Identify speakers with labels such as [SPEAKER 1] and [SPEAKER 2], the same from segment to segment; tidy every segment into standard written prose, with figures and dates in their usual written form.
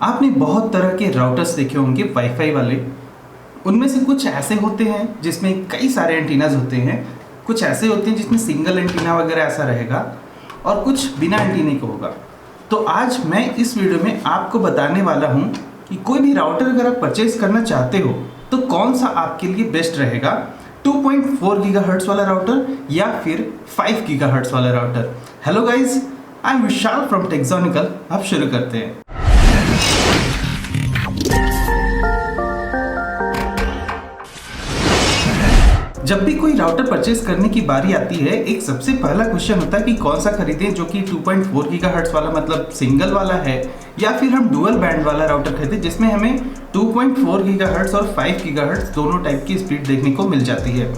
[SPEAKER 1] आपने बहुत तरह के राउटर्स देखे होंगे वाईफाई वाले। उनमें से कुछ ऐसे होते हैं जिसमें कई सारे एंटीनाज होते हैं, कुछ ऐसे होते हैं जिसमें सिंगल एंटीना वगैरह ऐसा रहेगा और कुछ बिना एंटीने को होगा। तो आज मैं इस वीडियो में आपको बताने वाला हूं कि कोई भी राउटर अगर आप परचेज करना चाहते हो तो कौन सा आपके लिए बेस्ट रहेगा, 2.4 गीगाहर्ट्ज़ वाला राउटर या फिर 5 गीगाहर्ट्ज़ वाला router. Hello guys, I am Vishal from Techsonical. अब शुरू करते हैं। जब भी कोई राउटर परचेज करने की बारी आती है, एक सबसे पहला क्वेश्चन होता है कि कौन सा खरीदें, जो कि 2.4 गीगाहर्ट्ज़ वाला मतलब सिंगल वाला है, या फिर हम डुअल बैंड वाला राउटर खरीदें जिसमें हमें 2.4 गीगाहर्ट्ज़ और 5 गीगाहर्ट्ज़ दोनों टाइप की स्पीड देखने को मिल जाती है।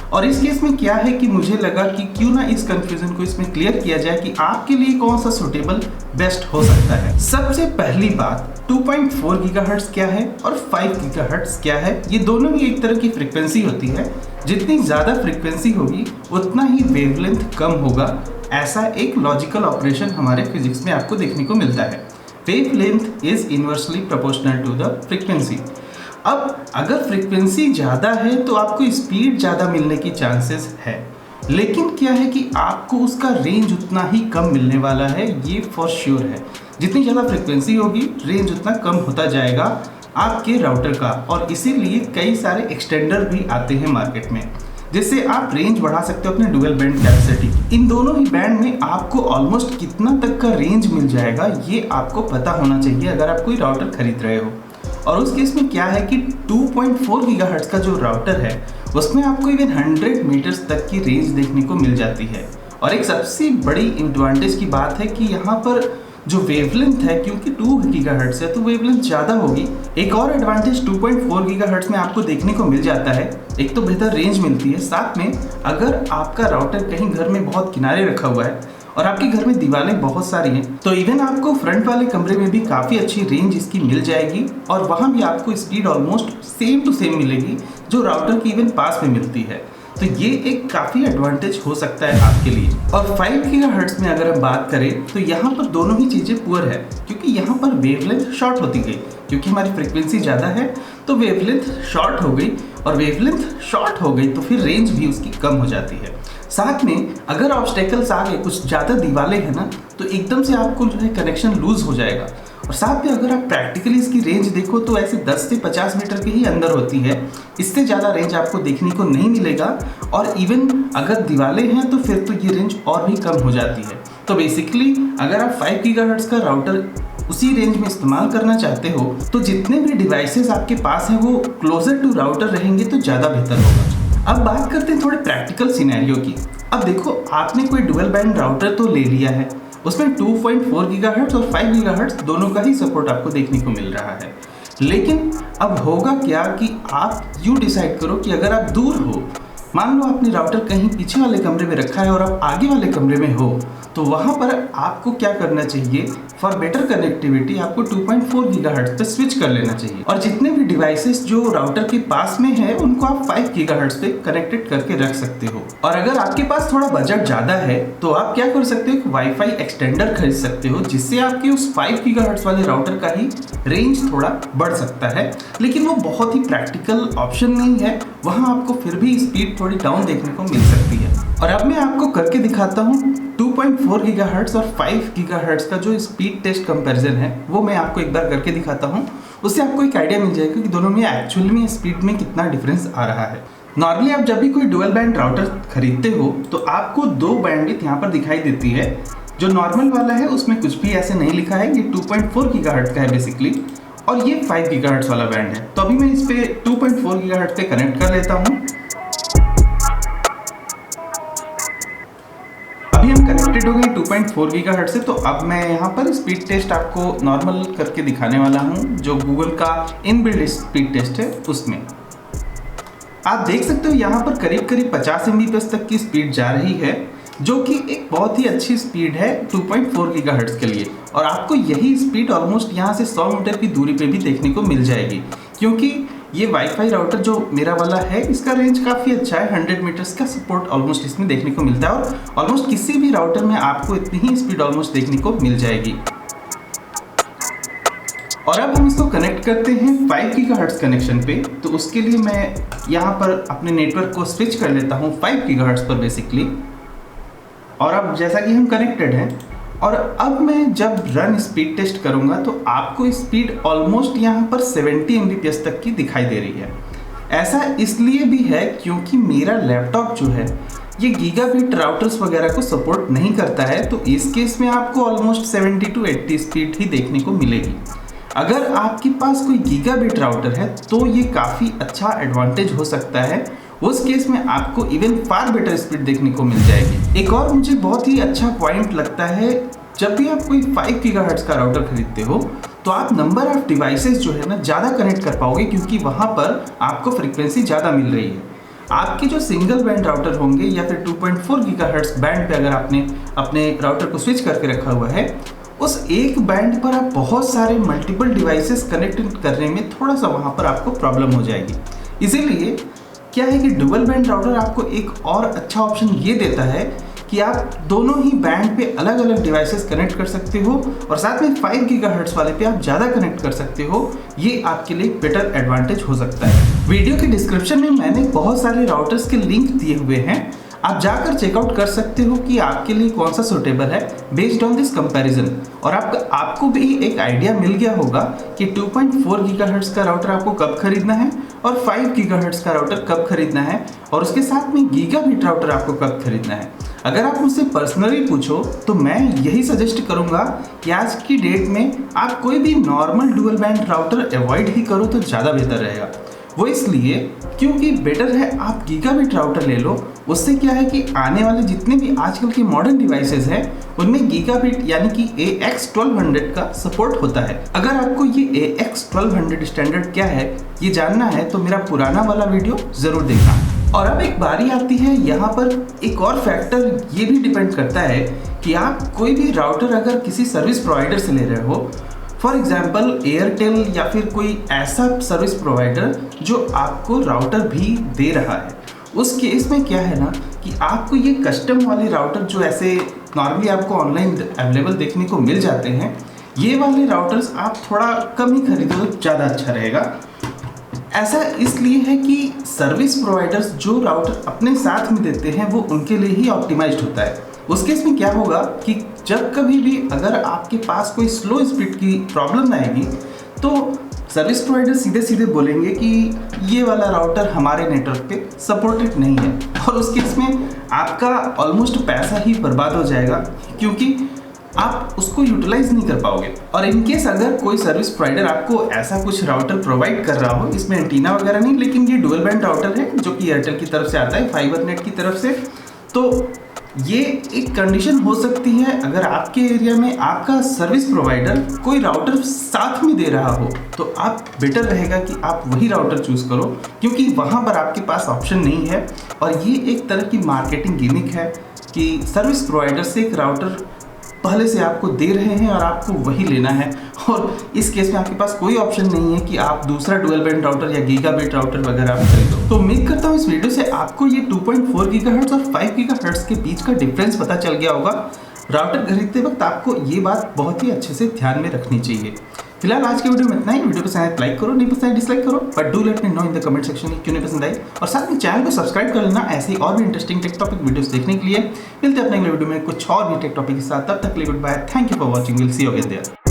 [SPEAKER 1] और इस केस में क्या है कि मुझे लगा कि क्यों ना इस कंफ्यूजन को इसमें क्लियर किया जाए कि आपके लिए कौन सा सुटेबल बेस्ट हो सकता है। सबसे पहली बात, 2.4 गीगाहर्ट्ज़ क्या है और 5 गीगाहर्ट्ज़ क्या है। ये दोनों ही एक तरह की फ्रीक्वेंसी होती है। जितनी ज़्यादा फ्रीक्वेंसी होगी उतना ही वेवलेंथ कम होगा। ऐसा एक लॉजिकल ऑपरेशन हमारे फिजिक्स में आपको देखने को मिलता है। Wavelength is inversely proportional to the frequency. अब अगर फ्रीक्वेंसी ज़्यादा है तो आपको स्पीड ज़्यादा मिलने की चांसेस है, लेकिन क्या है कि आपको उसका रेंज उतना ही कम मिलने वाला है, ये फॉर श्योर है। जितनी ज़्यादा फ्रीक्वेंसी होगी रेंज उतना कम होता जाएगा आपके राउटर का, और इसीलिए कई सारे एक्सटेंडर भी आते हैं मार्केट में जिससे आप रेंज बढ़ा सकते हो अपने डुअल बैंड कैपेसिटी। इन दोनों ही बैंड में आपको ऑलमोस्ट कितना तक का रेंज मिल जाएगा ये आपको पता होना चाहिए अगर आप कोई राउटर खरीद रहे हो। और उस केस में क्या है कि 2.4 गीगाहर्ट्ज़ का जो राउटर है उसमें आपको इवन 100 मीटर्स तक की रेंज देखने को मिल जाती है। और एक सबसे बड़ी एडवांटेज की बात है कि यहाँ पर जो वेवलेंथ है, क्योंकि 2 गीगाहर्ट्ज़ है तो वेवलेंथ ज़्यादा होगी। एक और एडवांटेज 2.4 गीगाहर्ट्ज़ में आपको देखने को मिल जाता है, एक तो बेहतर रेंज मिलती है, साथ में अगर आपका राउटर कहीं घर में बहुत किनारे रखा हुआ है और आपके घर में दीवारें बहुत सारी हैं तो इवन आपको फ्रंट वाले कमरे में भी काफ़ी अच्छी रेंज इसकी मिल जाएगी, और वहाँ भी आपको speed almost same to same मिलेगी जो राउटर की इवन पास में मिलती है। तो ये एक काफ़ी एडवांटेज हो सकता है आपके लिए। और 5 गीगाहर्ट्ज़ में अगर हम बात करें तो यहाँ पर दोनों ही चीज़ें पुअर है, क्योंकि यहाँ पर वेवलेंथ शॉर्ट होती गई, क्योंकि हमारी फ्रीक्वेंसी ज़्यादा है तो वेवलेंथ शॉर्ट हो गई, और वेवलेंथ शॉर्ट हो गई तो फिर रेंज भी उसकी कम हो जाती है। साथ में अगर ऑब्स्टेकल्स आ गए, कुछ ज़्यादा दीवारें हैं ना, तो एकदम से आपको जो है कनेक्शन लूज हो जाएगा। और साथ में अगर आप प्रैक्टिकली इसकी रेंज देखो तो ऐसे 10 से 50 मीटर के ही अंदर होती है, इससे ज़्यादा रेंज आपको देखने को नहीं मिलेगा। और इवन अगर दीवारें हैं तो फिर तो ये रेंज और भी कम हो जाती है। तो बेसिकली अगर आप 5 गीगाहर्ट्ज़ का राउटर उसी रेंज में इस्तेमाल करना चाहते हो तो जितने भी डिवाइसेस आपके पास हैं वो क्लोजर टू राउटर रहेंगे तो ज़्यादा बेहतर होगा। अब बात करते हैं थोड़े प्रैक्टिकल सिनेरियो की। अब देखो, आपने कोई डुअल बैंड राउटर तो ले लिया है, उसमें 2.4 गीगाहर्ट्ज़ और 5 गीगाहर्ट्ज़ दोनों का ही सपोर्ट आपको देखने को मिल रहा है। लेकिन अब होगा क्या कि आप यूँ डिसाइड करो कि अगर आप दूर हो, मान लो आपने राउटर कहीं पीछे वाले कमरे में रखा है और आप आगे वाले कमरे में हो, तो वहाँ पर आपको क्या करना चाहिए, फॉर बेटर कनेक्टिविटी आपको 2.4 गीगाहर्ट्ज़ पे स्विच कर लेना चाहिए, और जितने भी डिवाइसेस जो राउटर के पास में है उनको आप 5 गीगाहर्ट्ज़ पे कनेक्टेड करके रख सकते हो। और अगर आपके पास थोड़ा बजट ज़्यादा है तो आप क्या कर सकते हो, एक वाईफाई एक्सटेंडर खरीद सकते हो जिससे आपके उस 5 गीगाहर्ट्ज़ वाले राउटर का ही रेंज थोड़ा बढ़ सकता है। लेकिन वो बहुत ही प्रैक्टिकल ऑप्शन नहीं है, वहाँ आपको फिर भी स्पीड थोड़ी डाउन देखने को मिल सकती है। और अब मैं आपको करके दिखाता हूँ 2.4 गीगाहर्ट्ज़ और 5 गीगाहर्ट्ज़ का जो स्पीड टेस्ट कंपैरिजन है वो मैं आपको एक बार करके दिखाता हूँ। उससे आपको एक आइडिया मिल जाएगा कि दोनों में एक्चुअल में स्पीड में कितना डिफरेंस आ रहा है। नॉर्मली आप जब भी कोई डुअल बैंड राउटर खरीदते हो तो आपको 2 बैंडविड्थ यहाँ पर दिखाई देती है। जो नॉर्मल वाला है उसमें कुछ भी ऐसे नहीं लिखा है, ये 2.4 गीगाहर्ट्ज़ का है बेसिकली, और ये 5 गीगाहर्ट्ज़ वाला बैंड है। तो अभी मैं इस पे 2.4 गीगाहर्ट्ज़ पे कनेक्ट कर लेता हूँ। अभी हम कनेक्टेड हो गए 2.4 गीगाहर्ट्ज़ से। तो अब मैं यहाँ पर स्पीड टेस्ट आपको नॉर्मल करके दिखाने वाला हूँ, जो गूगल का इनबिल्ट स्पीड टेस्ट है उसमें। आप देख सकते हो यहाँ पर करीब करीब 50 Mbps तक की स्पीड जा रही है, जो कि एक बहुत ही अच्छी स्पीड है 2.4 गीगाहर्ट्ज़ के लिए। और आपको यही स्पीड ऑलमोस्ट यहाँ से 100 मीटर की दूरी पे भी देखने को मिल जाएगी, क्योंकि ये वाईफाई राउटर जो मेरा वाला है इसका रेंज काफ़ी अच्छा है, 100 मीटर्स का सपोर्ट ऑलमोस्ट इसमें देखने को मिलता है, और ऑलमोस्ट किसी भी राउटर में आपको इतनी ही स्पीड ऑलमोस्ट देखने को मिल जाएगी। और अब हम इसको कनेक्ट करते हैं 5 गीगाहर्ट्ज़ कनेक्शन पे। तो उसके लिए मैं यहाँ पर अपने नेटवर्क को स्विच कर लेता हूँ 5 गीगाहर्ट्ज़ पर बेसिकली। और अब जैसा कि हम कनेक्टेड हैं, और अब मैं जब रन स्पीड टेस्ट करूँगा तो आपको स्पीड ऑलमोस्ट यहाँ पर 70 Mbps तक की दिखाई दे रही है। ऐसा इसलिए भी है क्योंकि मेरा लैपटॉप जो है ये गीगाबिट राउटर्स वगैरह को सपोर्ट नहीं करता है, तो इस केस में आपको ऑलमोस्ट 70 to 80 स्पीड ही देखने को मिलेगी। अगर आपके पास कोई गीगाबिट राउटर है तो ये काफ़ी अच्छा एडवांटेज हो सकता है, उस केस में आपको इवन फार बेटर स्पीड देखने को मिल जाएगी। एक और मुझे बहुत ही अच्छा पॉइंट लगता है, जब भी आप कोई 5 गीगाहर्ट्ज़ का राउटर खरीदते हो तो आप नंबर ऑफ डिवाइसेस जो है ना ज़्यादा कनेक्ट कर पाओगे, क्योंकि वहाँ पर आपको फ्रीक्वेंसी ज़्यादा मिल रही है। आपके जो सिंगल बैंड राउटर होंगे या फिर 2.4 गीगाहर्ट्ज़ बैंड पे अगर आपने अपने राउटर को स्विच करके रखा हुआ है, उस एक बैंड पर आप बहुत सारे मल्टीपल डिवाइसेस कनेक्ट करने में थोड़ा सा वहाँ पर आपको प्रॉब्लम हो जाएगी। इसीलिए क्या है कि डुअल बैंड राउटर आपको एक और अच्छा ऑप्शन ये देता है कि आप दोनों ही बैंड पे अलग अलग डिवाइसेस कनेक्ट कर सकते हो, और साथ में 5 गीगाहर्ट्ज़ वाले पे आप ज़्यादा कनेक्ट कर सकते हो। ये आपके लिए बेटर एडवांटेज हो सकता है। वीडियो के डिस्क्रिप्शन में मैंने बहुत सारे राउटर्स के लिंक दिए हुए हैं, आप जाकर चेकआउट कर सकते हो कि आपके लिए कौन सा सूटेबल है बेस्ड ऑन दिस कंपैरिजन। और आपको भी एक आइडिया मिल गया होगा कि 2.4 गीगाहर्ट्ज़ का राउटर आपको कब खरीदना है और 5 गीगाहर्ट्ज़ का राउटर कब खरीदना है, और उसके साथ में गीगाबिट राउटर आपको कब खरीदना है। अगर आप मुझसे पर्सनली पूछो तो मैं यही सजेस्ट करूंगा कि आज की डेट में आप कोई भी normal dual band router avoid ही करो तो ज़्यादा बेहतर रहेगा। वो इसलिए क्योंकि बेटर है आप गीगाबिट राउटर ले लो। उससे क्या है कि आने वाले जितने भी आजकल के मॉडर्न डिवाइसेस हैं उनमें गीगाबिट यानी कि AX1200 का सपोर्ट होता है। अगर आपको ये AX1200 स्टैंडर्ड क्या है ये जानना है तो मेरा पुराना वाला वीडियो ज़रूर देखना। और अब एक बारी आती है यहाँ पर एक और फैक्टर ये भी डिपेंड करता है कि आप कोई भी राउटर अगर किसी सर्विस प्रोवाइडर से ले रहे हो, फॉर एग्जाम्पल एयरटेल या फिर कोई ऐसा सर्विस प्रोवाइडर जो आपको राउटर भी दे रहा है, उस केस में क्या है ना कि आपको ये कस्टम वाले राउटर जो ऐसे नॉर्मली आपको ऑनलाइन अवेलेबल देखने को मिल जाते हैं, ये वाले राउटर्स आप थोड़ा कम ही खरीदो तो ज़्यादा अच्छा रहेगा। ऐसा इसलिए है कि सर्विस प्रोवाइडर्स जो राउटर अपने साथ में देते हैं वो उनके लिए ही ऑप्टिमाइज्ड होता है। उस केस में क्या होगा कि जब कभी भी अगर आपके पास कोई स्लो स्पीड की प्रॉब्लम आएगी तो सर्विस प्रोवाइडर सीधे सीधे बोलेंगे कि ये वाला राउटर हमारे नेटवर्क पे सपोर्टेड नहीं है, और उस केस में आपका ऑलमोस्ट पैसा ही बर्बाद हो जाएगा क्योंकि आप उसको यूटिलाइज नहीं कर पाओगे। और इनकेस अगर कोई सर्विस प्रोवाइडर आपको ऐसा कुछ राउटर प्रोवाइड कर रहा हो, इसमें एंटीना वगैरह नहीं, लेकिन ये डुअल बैंड राउटर है जो कि एयरटेल की तरफ से आता है, फाइबरनेट की तरफ से, तो ये एक कंडीशन हो सकती है अगर आपके एरिया में आपका सर्विस प्रोवाइडर कोई राउटर साथ में दे रहा हो तो आप बेटर रहेगा कि आप वही राउटर चूज करो, क्योंकि वहाँ पर आपके पास ऑप्शन नहीं है। और ये एक तरह की मार्केटिंग गिमिक है कि सर्विस प्रोवाइडर से एक राउटर पहले से आपको दे रहे हैं और आपको वही लेना है, और इस केस में आपके पास कोई ऑप्शन नहीं है कि आप दूसरा डुअल बैंड राउटर या गीगाबिट राउटर वगैरह आप खरीदो। तो उम्मीद करता हूँ इस वीडियो से आपको ये 2.4 गीगाहर्ट्ज़ और 5 गीगाहर्ट्ज़ के बीच का डिफरेंस पता चल गया होगा। राउटर खरीदते वक्त आपको ये बात बहुत ही अच्छे से ध्यान में रखनी चाहिए। फिलहाल आज के वीडियो में इतना ही। वीडियो पसंद आए लाइक करो, नहीं पसंद आए डिसलाइक करो, but do let me know in the comment section क्यों नहीं पसंद आई, और साथ में चैनल को सब्सक्राइब कर लेना ऐसे ही और भी इंटरेस्टिंग टेक टॉपिक वीडियोस देखने के लिए। मिलते हैं अपने अगले वीडियो में कुछ और भी टेक टॉपिक के साथ, तब तक के लिए good bye, thank you for watching, will see you again there.